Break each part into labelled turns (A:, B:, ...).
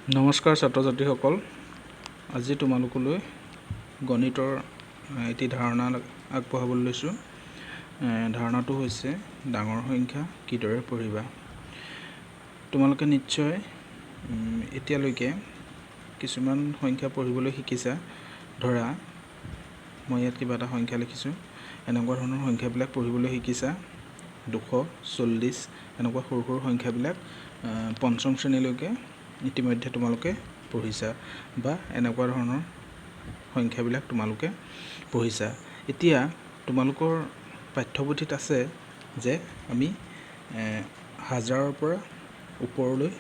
A: নমস্কাৰ ছাত্ৰ ছাত্ৰীসকল, আজি তোমালোকলৈ গণিতৰ এটি ধাৰণা আগবঢ়াবলৈ লৈছোঁ। ধাৰণাটো হৈছে ডাঙৰ সংখ্যা কিদৰে পঢ়িবা। তোমালোকে নিশ্চয় এতিয়ালৈকে কিছুমান সংখ্যা পঢ়িবলৈ শিকিছা। ধৰা মই ইয়াত কিবা এটা সংখ্যা লিখিছোঁ, এনেকুৱা ধৰণৰ সংখ্যাবিলাক পঢ়িবলৈ শিকিছা। 240 এনেকুৱা সৰু সৰু সংখ্যাবিলাক পঞ্চম শ্ৰেণীলৈকে ইতিমধ্যে তোমালোকে পঢ়িছা বা এনেকুৱা ধৰণৰ সংখ্যাবিলাক তোমালোকে পঢ়িছা। এতিয়া তোমালোকৰ পাঠ্যপুথিত আছে যে আমি হাজাৰৰ পৰা ওপৰলৈ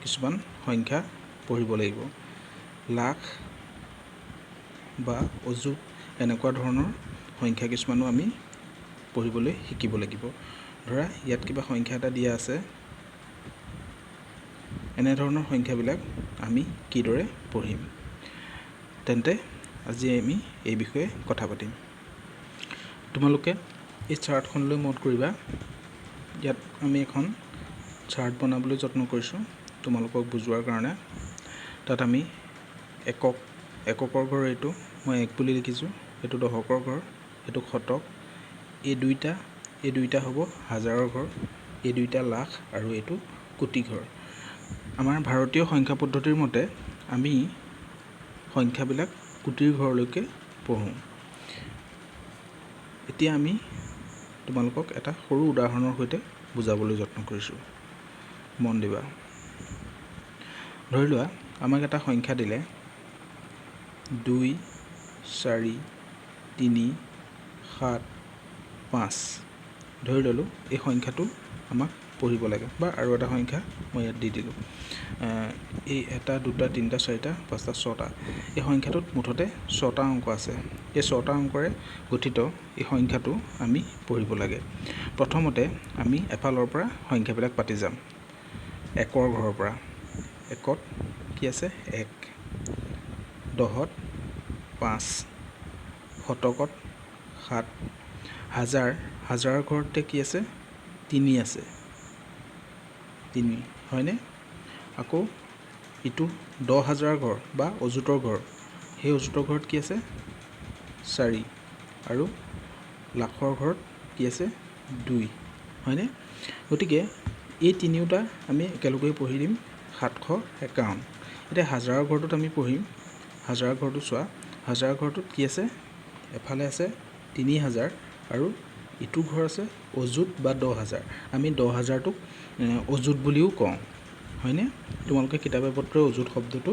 A: কিছুমান সংখ্যা পঢ়িব লাগিব। লাখ বা অযুত এনেকুৱা ধৰণৰ সংখ্যা কিছুমানো আমি পঢ়িবলৈ শিকিব লাগিব। ধৰা ইয়াত কিবা সংখ্যা এটা দিয়া আছে, এনেধৰণৰ সংখ্যাবিলাক আমি কিদৰে পঢ়িম, তেন্তে আজি আমি এই বিষয়ে কথা পাতিম। তোমালোকে এই চাৰ্টখনলৈ মনত কৰিবা। ইয়াত আমি এখন চাৰ্ট বনাবলৈ যত্ন কৰিছোঁ তোমালোকক বুজোৱাৰ কাৰণে। তাত আমি এককৰ ঘৰ, এইটো মই 1 বুলি লিখিছোঁ, এইটো দশকৰ ঘৰ, এইটো শতক, এই দুইটা হ'ব হাজাৰৰ ঘৰ, এই দুইটা লাখ আৰু এইটো কোটি ঘৰ। আমাৰ ভাৰতীয় সংখ্যা পদ্ধতিৰ মতে আমি সংখ্যাবিলাক কোটিৰ ঘৰলৈকে পঢ়োঁ। এতিয়া আমি তোমালোকক এটা সৰু উদাহৰণৰ সৈতে বুজাবলৈ যত্ন কৰিছোঁ, মন দিবা। ধৰি লোৱা আমাক এটা সংখ্যা দিলে 2 4 3 7 5। ধৰি ল'লোঁ এই সংখ্যাটো আমাক পঢ়িব লাগে, বা আৰু এটা সংখ্যা মই ইয়াত দি দিলোঁ। এই 1 2 3 4 5 6টা এই সংখ্যাটোত মুঠতে 6টা অংক আছে। এই 6টা অংকৰে গঠিত এই সংখ্যাটো আমি পঢ়িব লাগে। প্ৰথমতে আমি এফালৰ পৰা সংখ্যাবিলাক পাতি যাম। একৰ ঘৰৰ পৰা। একত কি আছে? 1, দহত 5, শতকত 7, হাজাৰৰ ঘৰতে কি আছে? 3 আছে, 3 হয়নে? আকৌ ইটো 10,000 ঘৰ বা অযুতৰ ঘৰ, সেই অযুতৰ ঘৰত কি আছে? 4, আৰু লাখৰ ঘৰত কি আছে? 2 হয়নে? গতিকে এই তিনিওটা আমি একেলগে পঢ়ি দিম 751। এতিয়া হাজাৰৰ ঘৰটোত আমি পঢ়িম। হাজাৰৰ ঘৰটো চোৱা, হাজাৰৰ ঘৰটোত কি আছে? এফালে আছে 3000 আৰু ইটো ঘৰ আছে অযুত বা 10,000। আমি 10,000টোক অযুত বুলিও কওঁ, হয়নে? তোমালোকে কিতাপে পত্ৰই অযুত শব্দটো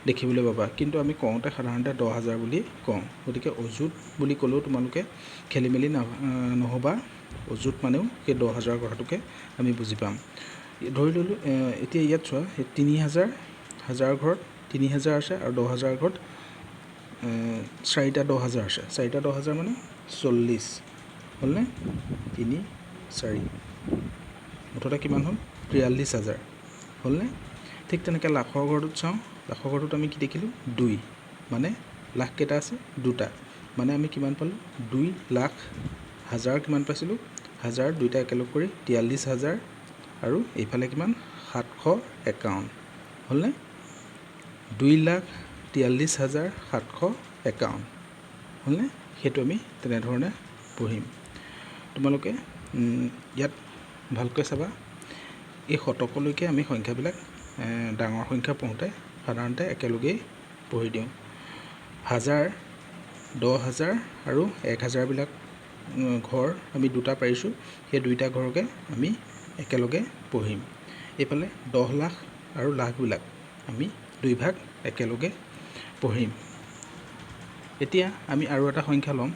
A: দেখিবলৈ পাবা, কিন্তু আমি কওঁতে সাধাৰণতে 10,000 বুলি কওঁ। গতিকে অযুত বুলি ক'লেও তোমালোকে খেলি মেলি নহ'বা। অযুত মানেও সেই 10,000 কথাটোকে আমি বুজি পাম। ধৰি ল'লোঁ এতিয়া ইয়াত চোৱা, 3000 হাজাৰৰ ঘৰত 3000 আছে আৰু 10,000 ঘৰত 4টা 10,000 আছে। 4টা 10,000 মানে 40 হ'লনে? 3 4 মুঠতে কিমান হ'ল? 43,000 হ'লনে? ঠিক তেনেকৈ লাখৰ ঘৰটোত চাওঁ। লাখৰ ঘৰটোত আমি কি দেখিলোঁ? 2, মানে লাখ কেইটা আছে? 2টা, মানে আমি কিমান পালোঁ? 2 লাখ। হাজাৰ কিমান পাইছিলোঁ? হাজাৰ 2টা একেলগ কৰি 43,000 আৰু এইফালে কিমান? 751 হ'লনে? 2,43,751 হ'লনে? সেইটো আমি তেনেধৰণে পঢ়িম। তোমালোকে ইয়াত ভালকৈ চাবা। এই শতকলৈকে আমি সংখ্যাবিলাক ডাঙৰ সংখ্যা পঢ়োঁতে সাধাৰণতে একেলগেই পঢ়ি দিওঁ। হাজাৰ, 10,000 আৰু 1,000বিলাক ঘৰ আমি 2টা পাৰিছোঁ, সেই 2টা ঘৰকে আমি একেলগে পঢ়িম। এইফালে 10 লাখ আৰু লাখবিলাক আমি 2 ভাগ একেলগে পঢ়িম। এতিয়া আমি আৰু এটা সংখ্যা ল'ম।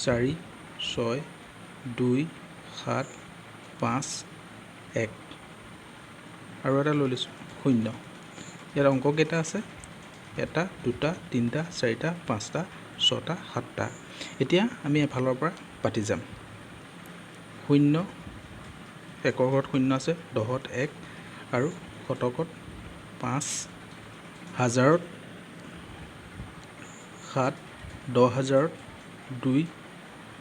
A: 4 6 2 7 5 1 আৰু এটা লৈ লৈছোঁ 0। ইয়াত অংক কেইটা আছে? 1 2 3 4 5 6 7টা। এতিয়া আমি এফালৰ পৰা পাতি যাম। 0 একৰ ঘৰত 0 আছে, 10ত 1 আৰু শতকত 5, হাজাৰত 7, 10,000ত 2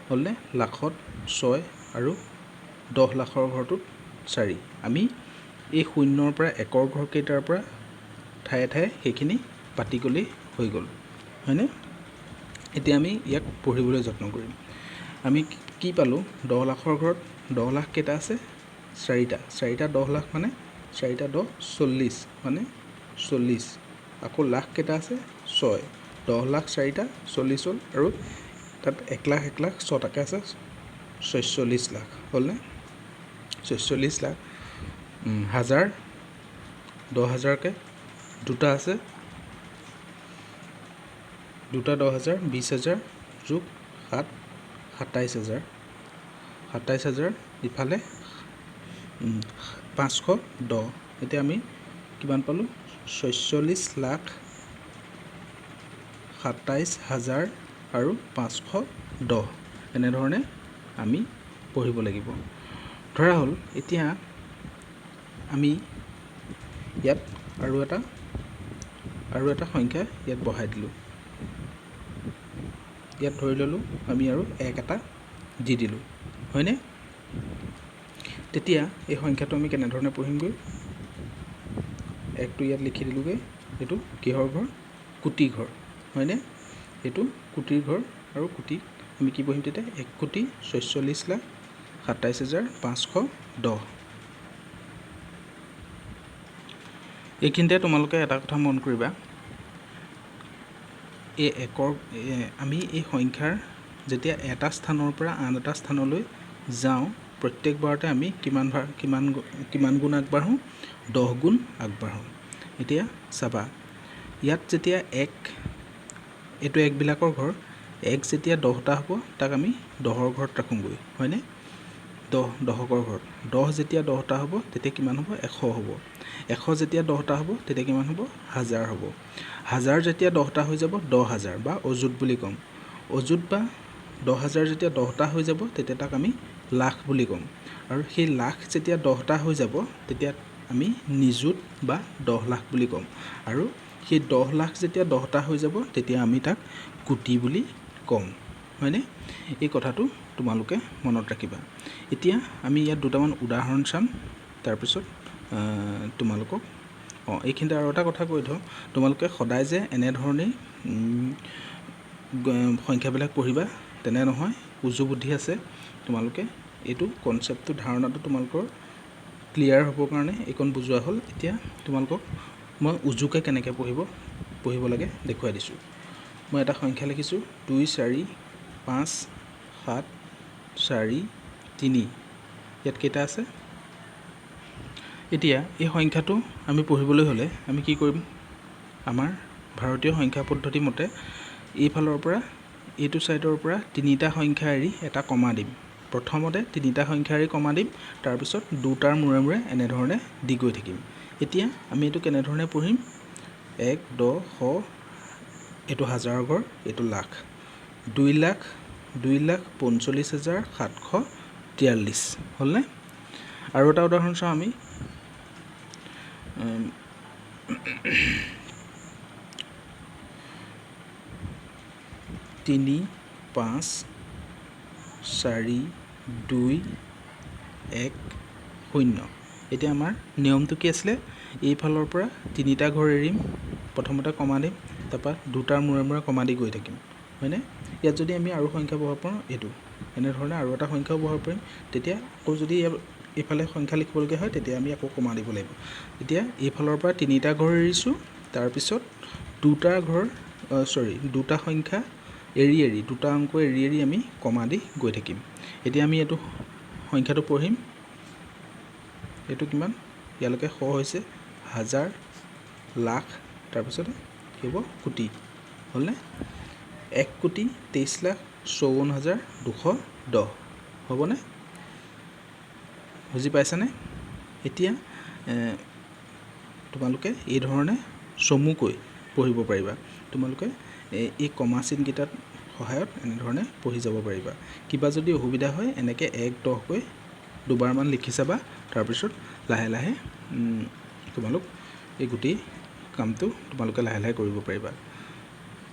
A: হ'লনে? লাখত 6 আৰু 10 লাখৰ ঘৰটোত 4। আমি এই শূন্যৰ পৰা একৰ ঘৰ কেইটাৰ পৰা ঠায়ে ঠায়ে সেইখিনি পাতি গ'লেই হৈ গ'ল হয়নে। এতিয়া আমি ইয়াক পঢ়িবলৈ যত্ন কৰিম। আমি কি পালোঁ 10 লাখৰ ঘৰত 10 লাখ কেইটা আছে চাৰিটা 10 লাখ মানে 4 10 40 মানে 40 আকৌ লাখ কেইটা আছে 6 10 লাখ 4টা 40 হ'ল আৰু তাত 1 লাখ 6টাকৈ আছে 46 লাখ হ'লনে। 46 লাখ হাজাৰ 10,000কৈ দুটা আছে দুটা 10,000 20,000 যোগ 7 27,000 ইফালে 510। এতিয়া আমি কিমান পালোঁ 46,27,000 আৰু 510 এনেধৰণে আমি পঢ়িব লাগিব। ধৰা হ'ল এতিয়া আমি ইয়াত আৰু এটা সংখ্যা ইয়াত বহাই দিলোঁ। ইয়াত ধৰি ল'লোঁ আমি আৰু 1 এটা দি দিলোঁ হয়নে। তেতিয়া এই সংখ্যাটো আমি কেনেধৰণে পঢ়িমগৈ 1টো ইয়াত লিখি দিলোঁগৈ। এইটো কিহৰ ঘৰ কোটি ঘৰ হয়নে। এইটো কোটিৰ ঘৰ আৰু কোটি আমি কি পঢ়িম তেতিয়া 1,47,27,510। এইখিনিতে তোমালোকে এটা কথা মন কৰিবা আমি এই সংখ্যাৰ যেতিয়া এটা স্থানৰ পৰা আন এটা স্থানলৈ যাওঁ প্ৰত্যেকবাৰতে আমি কিমান গুণ আগবাঢ়োঁ 10 গুণ আগবাঢ়োঁ। এতিয়া চাবা ইয়াত যেতিয়া এইটো 1বিলাকৰ ঘৰ 1 যেতিয়া 10টা হ'ব তাক আমি 10ৰ ঘৰত ৰাখোঁগৈ হয়নে। 10 দশকৰ ঘৰত 10 যেতিয়া 10টা হ'ব তেতিয়া কিমান হ'ব 100 হ'ব। 100 যেতিয়া 10টা হ'ব তেতিয়া কিমান হ'ব 1000 হ'ব। 1000 যেতিয়া 10টা হৈ যাব 10,000 বা অযুত বুলি ক'ম। অযুত বা 10,000 যেতিয়া 10টা হৈ যাব তেতিয়া তাক আমি লাখ বুলি ক'ম। আৰু সেই লাখ যেতিয়া 10টা হৈ যাব তেতিয়া আমি নিযুত বা 10 লাখ বুলি ক'ম। আৰু সেই 10 লাখ যেতিয়া 10টা হৈ যাব তেতিয়া আমি তাক কোটি বুলি ক'ম হয়নে। এই কথাটো তোমালোকে মনত ৰাখিবা। এতিয়া আমি ইয়াত দুটামান উদাহৰণ চাম তাৰপিছত তোমালোকক এইখিনিতে আৰু এটা কথা কৈ থওঁ তোমালোকে সদায় যে এনেধৰণেই সংখ্যাবিলাক পঢ়িবা তেনে নহয়। উজু বুদ্ধি আছে তোমালোকে এইটো কনচেপ্টটো ধাৰণাটো তোমালোকৰ ক্লিয়াৰ হ'বৰ কাৰণে এইকণ বুজোৱা হ'ল। এতিয়া তোমালোকক মই উজুকৈ কেনেকৈ পঢ়িব লাগে দেখুৱাই দিছোঁ। মই এটা সংখ্যা লিখিছোঁ 2 4 5 7 4 3 ইয়াত কেইটা আছে। এতিয়া এই সংখ্যাটো আমি পঢ়িবলৈ হ'লে আমি কি কৰিম আমাৰ ভাৰতীয় সংখ্যা পদ্ধতি মতে এইফালৰ পৰা এইটো ছাইডৰ পৰা 3টা সংখ্যা এৰি এটা কমা দিম। প্ৰথমতে 3টা সংখ্যা এৰি কমা দিম তাৰপিছত 2টাৰ মূৰে মূৰে এনেধৰণে দি গৈ থাকিম। এতিয়া আমি এইটো কেনেধৰণে পঢ়িম 1 10 100 এইটো হাজাৰৰ ঘৰ এইটো লাখ 2,45,743 হ'লনে। আৰু এটা উদাহৰণ চাওঁ আমি 3 5 4 2 1 0। এতিয়া আমাৰ নিয়মটো কি আছিলে এইফালৰ পৰা 3টা ঘৰ এৰিম প্ৰথমতে কমা দিম তাৰপৰা 2টাৰ মূৰে মূৰে কমা দি গৈ থাকিম হয়নে। ইয়াত যদি আমি আৰু সংখ্যা বহাব পাৰোঁ এইটো এনেধৰণে আৰু এটা সংখ্যাও বহাব পাৰিম। তেতিয়া আকৌ যদি এইফালে সংখ্যা লিখিবলগীয়া হয় তেতিয়া আমি আকৌ কমা দিব লাগিব। এতিয়া এইফালৰ পৰা 3টা ঘৰ এৰিছোঁ তাৰপিছত 2টা সংখ্যা এৰি 2টা অংক এৰি আমি কমা দি গৈ থাকিম। এতিয়া আমি এইটো সংখ্যাটো পঢ়িম এইটো কিমান ইয়ালৈকে 100 হৈছে হাজাৰ লাখ তাৰপিছত কি হ'ব কোটি হ'লনে। 1,23,54,210 হ'বনে বুজি পাইছানে। এতিয়া তোমালোকে এই ধৰণে চমুকৈ পঢ়িব পাৰিবা। তোমালোকে এই কমা চিনকেইটাত সহায়ত এনেধৰণে পঢ়ি যাব পাৰিবা। কিবা যদি অসুবিধা হয় এনেকৈ 1 10কৈ দুবাৰমান লিখি চাবা তাৰপিছত লাহে লাহে তোমালোক এই গোটেই কামটো তোমালোকে লাহে লাহে কৰিব পাৰিবা।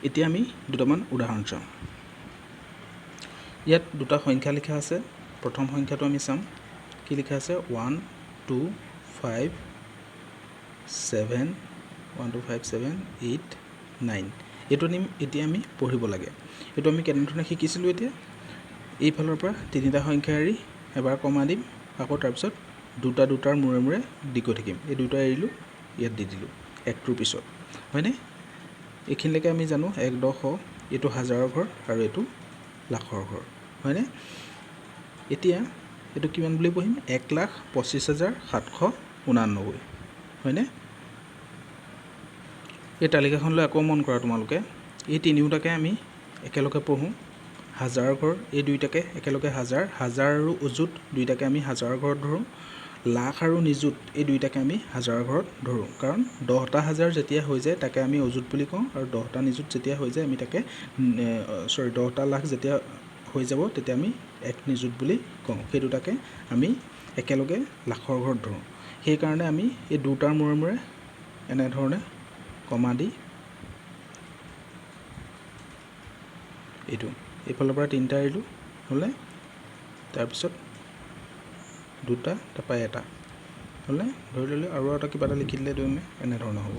A: এতিয়া আমি দুটামান উদাহৰণ চাওঁ। ইয়াত দুটা সংখ্যা লিখা আছে। প্ৰথম সংখ্যাটো আমি চাম কি লিখা আছে 1 2 5 7 1 2 5 7 8 9 এইটো নিম এতিয়া আমি পঢ়িব লাগে এইটো আমি কেনেধৰণে শিকিছিলোঁ এতিয়া এইফালৰ পৰা তিনিটা সংখ্যা এৰি এবাৰ কমা দিম আকৌ তাৰপিছত দুটাৰ মূৰে মূৰে দি গৈ থাকিম এই দুটা এৰিলোঁ ইয়াত দি দিলোঁ একটোৰ পিছত হয়নে এইখিনিলৈকে আমি জানো 1,10,000 এইটো হাজাৰৰ ঘৰ আৰু এইটো লাখৰ ঘৰ হয়নে এতিয়া এইটো কিমান বুলি পঢ়িম 1,25,789 হয়নে এই তালিকাখনলৈ আকৌ মন কৰা তোমালোকে এই তিনিওটাকে আমি একেলগে পঢ়োঁ হাজাৰৰ ঘৰ এই দুইটাকে একেলগে হাজাৰ আৰু অযুত দুইটাকে আমি হাজাৰৰ ঘৰত ধৰোঁ লাখ আৰু নিযুত এই দুইটাকে আমি হাজাৰৰ ঘৰত ধৰোঁ কাৰণ 10টা হাজাৰ যেতিয়া হৈ যায় তাকে আমি অযুত বুলি কওঁ আৰু 10টা নিযুত যেতিয়া হৈ যায় আমি তাকে 10টা লাখ যেতিয়া হৈ যাব তেতিয়া আমি এক নিযুত বুলি কওঁ সেই দুটাকে আমি একেলগে লাখৰ ঘৰত ধৰোঁ সেইকাৰণে আমি এই দুটাৰ মূৰে মূৰে এনেধৰণে কমা দি এইটো এইফালৰ পৰা তিনিটা এৰিলোঁ হ'লে তাৰপিছত দুটা তাৰপৰা এটা হ'লে ধৰি ল'লে আৰু এটা কিবা এটা লিখি দিলে তুমি এনেধৰণৰ হ'ব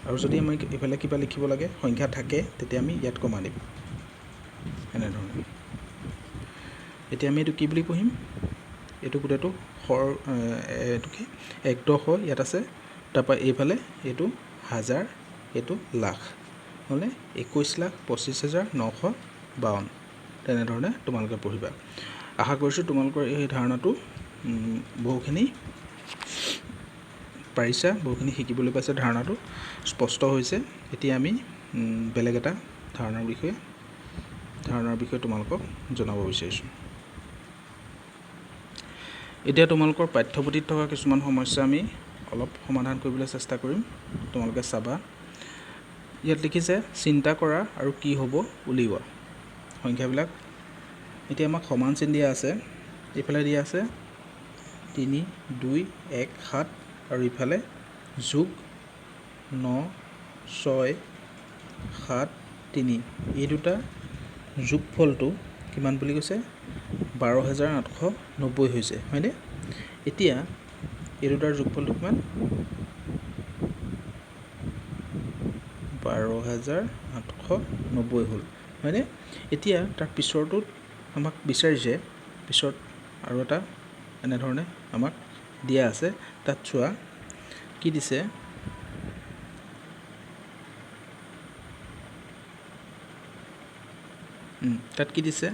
A: আৰু যদি আমি এইফালে কিবা লিখিব লাগে সংখ্যা থাকে তেতিয়া আমি ইয়াত কমা দিম এনেধৰণে এতিয়া আমি এইটো কি বুলি পঢ়িম এইটো গোটেইটো এইটো কি 1,10,000 ইয়াত আছে তাৰপৰা এইফালে এইটো হাজাৰ এইটো লাখ হ'লে 21,25,952 তেনেধৰণে তোমালোকে পঢ়িবা আশা কৰিছোঁ তোমালোকৰ এই ধাৰণাটো বহুখিনি পাৰিছা বহুখিনি শিকিবলৈ পাইছে ধাৰণাটো স্পষ্ট হৈছে এতিয়া আমি বেলেগ এটা ধাৰণাৰ বিষয়ে তোমালোকক জনাব বিচাৰিছোঁ এতিয়া তোমালোকৰ পাঠ্যপুথিত থকা কিছুমান সমস্যা আমি অলপ সমাধান কৰিবলৈ চেষ্টা কৰিম তোমালোকে চাবা ইয়াত লিখিছে চিন্তা কৰা আৰু কি হ'ব উলিওৱা সংখ্যাবিলাক এতিয়া আমাক সমান চিন দিয়া আছে এইফালে দিয়া আছে 3 2 1 7 আৰু ইফালে যোগ 9 6 7 3 এই দুটা যোগফলটো কিমান বুলি কৈছে 12,890 হৈছে হয়নে এতিয়া এই দুটাৰ যোগফলটো কিমান 12,890 হ'ল হয়নে এতিয়া তাৰ পিছৰটোত আমাক বিচাৰিছে পিছত আৰু এটা এনেধৰণে আমাক দিয়া আছে তাত চোৱা কি দিছে তাত কি দিছে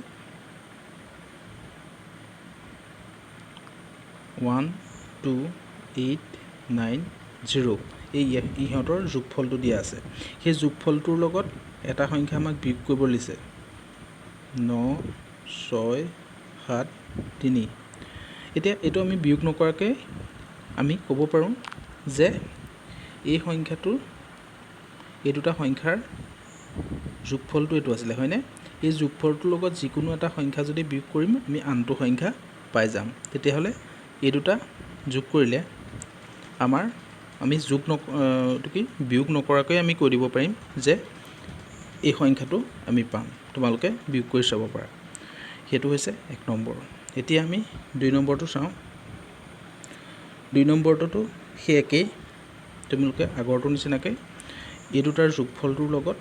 A: 12890 এই ইহঁতৰ যোগফলটো দিয়া আছে সেই যোগফলটোৰ লগত এটা সংখ্যা আমাক বিয়োগ কৰিব দিছে 9673 এতিয়া এইটো আমি বিয়োগ নকৰাকৈ আমি ক'ব পাৰোঁ যে এই সংখ্যাটো এই দুটা সংখ্যাৰ যোগফলটো এইটো আছিলে হয়নে এই যোগফলটোৰ লগত যিকোনো এটা সংখ্যা যদি বিয়োগ কৰিম আমি আনটো সংখ্যা পাই যাম তেতিয়াহ'লে এই দুটা যোগ কৰিলে আমি বিয়োগ নকৰাকৈ আমি কৈ দিব পাৰিম যে এই সংখ্যাটো আমি পাম তোমালোকে বিয়োগ কৰি চাব পাৰা সেইটো হৈছে 1 নম্বৰ এতিয়া আমি 2 নম্বৰটো চাওঁ 2 নম্বৰটোতো সেই একেই তোমালোকে আগৰটোৰ নিচিনাকৈ এই দুটাৰ যোগফলটোৰ লগত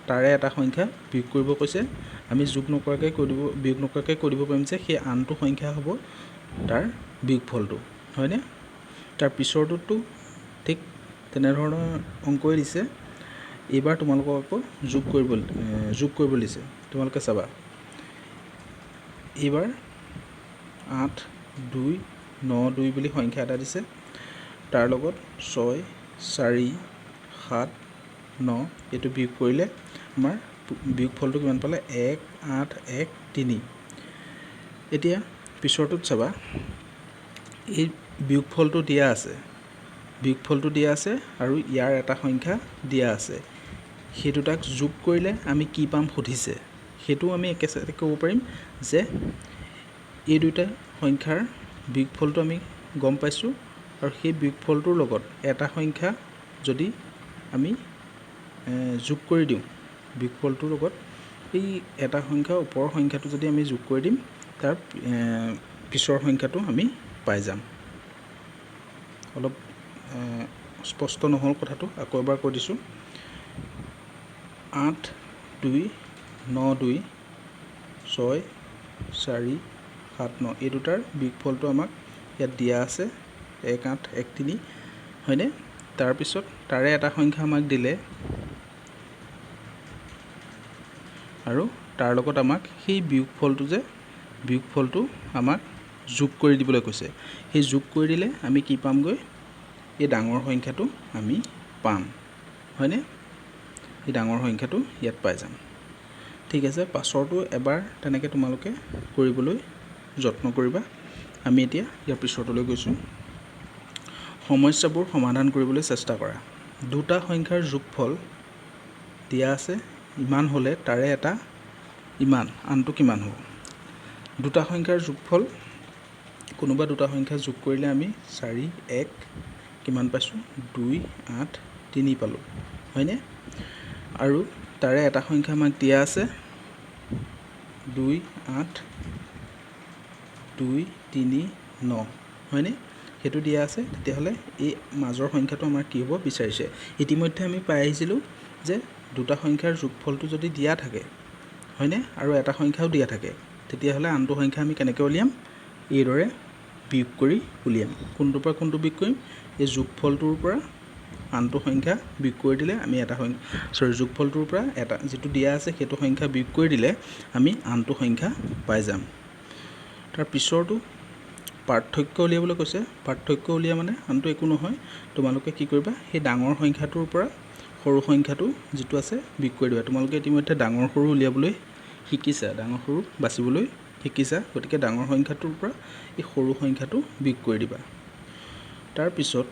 A: তাৰে এটা সংখ্যা বিয়োগ কৰিব কৈছে আমি বিয়োগ নকৰাকৈ কৈ দিব পাৰিম যে সেই আনটো সংখ্যা হ'ব তাৰ বিয়োগফলটো হয়নে তাৰ পিছৰটোতো ঠিক তেনেধৰণৰ অংকই দিছে এইবাৰ তোমালোকক আকৌ যোগ কৰিব দিছে তোমালোকে চাবা এইবাৰ 8292 বুলি সংখ্যা এটা দিছে তাৰ লগত 6479 এইটো বিয়োগ কৰিলে আমাৰ বিয়োগফলটো কিমান পালে 1813 এতিয়া পিছৰটোত চাবা এই বিয়োগফলটো দিয়া আছে আৰু ইয়াৰ এটা সংখ্যা দিয়া আছে সেই দুটাক যোগ কৰিলে আমি কি পাম সুধিছে সেইটো আমি একেচাতে ক'ব পাৰিম যে এই দুটা সংখ্যাৰ বিয়োগফলটো আমি গম পাইছোঁ আৰু সেই বিয়োগফলটোৰ লগত এটা সংখ্যা যদি আমি যোগ কৰি দিওঁ বিয়োগফলটোৰ লগত এই এটা সংখ্যা ওপৰৰ সংখ্যাটো যদি আমি যোগ কৰি দিম তাৰ পিছৰ সংখ্যাটো আমি পাই যাম অলপ স্পষ্ট নহ'ল কথাটো, আকৌ এবাৰ কৈ দিছোঁ। 8 2 9 2 6 4 7 9 এই দুটাৰ বিয়োগফলটো আমাক ইয়াত দিয়া আছে 1 8 1 3 হয়নে? তাৰপিছত তাৰে এটা সংখ্যা আমাক দিলে আৰু তাৰ লগত আমাক সেই বিয়োগফলটো আমাক যোগ কৰি দিবলৈ কৈছে। সেই যোগ কৰি দিলে আমি কি পামগৈ? এই ডাঙৰ সংখ্যাটো আমি পাম হয়নে? এই ডাঙৰ সংখ্যাটো ইয়াত পাই যাম। ঠিক আছে, পাছৰটো এবাৰ তেনেকৈ তোমালোকে কৰিবলৈ যত্ন কৰিবা। আমি এতিয়া ইয়াৰ পিছৰটোলৈ গৈছোঁ। সমস্যাবোৰ সমাধান কৰিবলৈ চেষ্টা কৰা। দুটা সংখ্যাৰ যোগফল দিয়া আছে, ইমান হ'লে তাৰে এটা ইমান, আনটো কিমান হ'ব? দুটা সংখ্যাৰ যোগফল, কোনোবা দুটা সংখ্যা যোগ কৰিলে আমি 4 1 কিমান পাইছোঁ? 2 8 3 পালোঁ হয়নে? আৰু তাৰে এটা সংখ্যা আমাক দিয়া আছে 2 8 2 3 9 হয়নে? সেইটো দিয়া আছে। তেতিয়াহ'লে এই মাজৰ সংখ্যাটো আমাৰ কি হ'ব বিচাৰিছে। ইতিমধ্যে আমি পাই আহিছিলোঁ যে দুটা সংখ্যাৰ যোগফলটো যদি দিয়া থাকে হয়নে, আৰু এটা সংখ্যাও দিয়া থাকে, তেতিয়াহ'লে আনটো সংখ্যা আমি কেনেকৈ উলিয়াম? এইদৰে বিয়োগ কৰি উলিয়াম। কোনটোৰ পৰা কোনটো বিয়োগ কৰিম? এই যোগফলটোৰ পৰা আনটো সংখ্যা বিয়োগ কৰি দিলে আমি যোগফলটোৰ পৰা এটা যিটো দিয়া আছে সেইটো সংখ্যা বিয়োগ কৰি দিলে আমি আনটো সংখ্যা পাই যাম। তাৰ পিছৰটো পাৰ্থক্য উলিয়াবলৈ কৈছে। পাৰ্থক্য উলিয়া মানে আনটো একো নহয়, তোমালোকে কি কৰিবা? সেই ডাঙৰ সংখ্যাটোৰ পৰা সৰু সংখ্যাটো যিটো আছে বিয়োগ কৰি দিবা। তোমালোকে ইতিমধ্যে ডাঙৰ সৰু উলিয়াবলৈ শিকিছা, ডাঙৰ সৰু বাছিবলৈ শিকিছা, গতিকে ডাঙৰ সংখ্যাটোৰ পৰা এই সৰু সংখ্যাটো বিয়োগ কৰি দিবা। তাৰপিছত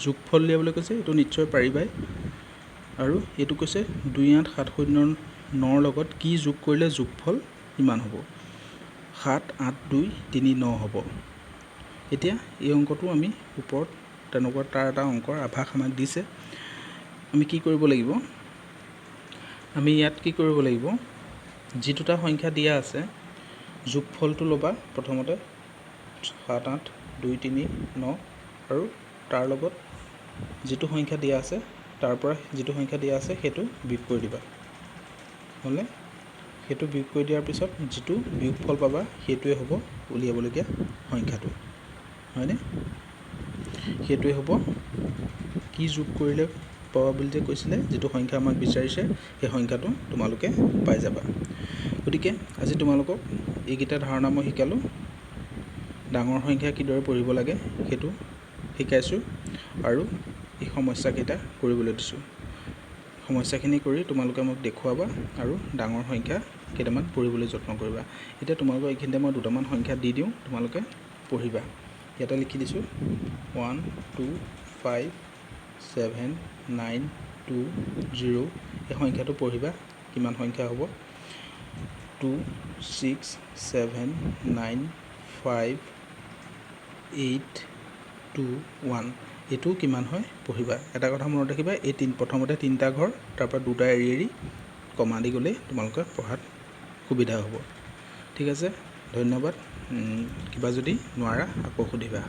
A: যোগফল উলিয়াবলৈ কৈছে, এইটো নিশ্চয় পাৰিবাই। আৰু এইটো কৈছে 2 8 7 0 9 লগত কি যোগ কৰিলে যোগফল ইমান হ'ব? 7 8 2 3 9 হ'ব। এতিয়া এই অংকটো আমি ওপৰত তেনেকুৱা তাৰ এটা অংকৰ আভাস আমাক দিছে। আমি কি কৰিব লাগিব? আমি ইয়াত কি কৰিব লাগিব? যি দুটা সংখ্যা দিয়া আছে যোগফলটো ল'বা প্ৰথমতে 7 8 2 3 9 আৰু তাৰ লগত যিটো সংখ্যা দিয়া আছে তাৰ পৰা যিটো সংখ্যা দিয়া আছে সেইটো বিয়োগ কৰি দিবা। হ'লে সেইটো বিয়োগ কৰি দিয়াৰ পিছত যিটো বিয়োগফল পাবা সেইটোৱে হ'ব উলিয়াবলগীয়া সংখ্যাটো হয়নে? সেইটোৱে হ'ব কি যোগ কৰিলে পাবা বুলি যে কৈছিলে, যিটো সংখ্যা আমাক বিচাৰিছে সেই সংখ্যাটো তোমালোকে পাই যাবা। গতিকে আজি তোমালোকক এইকেইটা ধাৰণা মই শিকালোঁ। ডাঙৰ সংখ্যা কিদৰে পঢ়িব লাগে সেইটো শিকাইছোঁ আৰু এই সমস্যাকেইটা কৰিবলৈ দিছোঁ। সমস্যাখিনি কৰি তোমালোকে মোক দেখুৱাবা আৰু ডাঙৰ সংখ্যা কেইটামান পঢ়িবলৈ যত্ন কৰিবা। এতিয়া তোমালোকৰ এইখিনিতে মই দুটামান সংখ্যা দি দিওঁ, তোমালোকে পঢ়িবা। ইয়াতে লিখি দিছোঁ 1 2 5 7 9 2 0। এই সংখ্যাটো পঢ়িবা কিমান সংখ্যা হ'ব? 2 6 7 9 5 8 2 1। এইটো কিমান হয় পঢ়িবা। এটা কথা মনত ৰাখিবা, এই প্ৰথমতে তিনিটা ঘৰ, তাৰপৰা দুটা এৰি এৰি কমা দি গ'লেই তোমালোকে পঢ়াত সুবিধা হ'ব। ঠিক আছে, ধন্যবাদ। কিবা যদি নোৱাৰা আকৌ সুধিবা।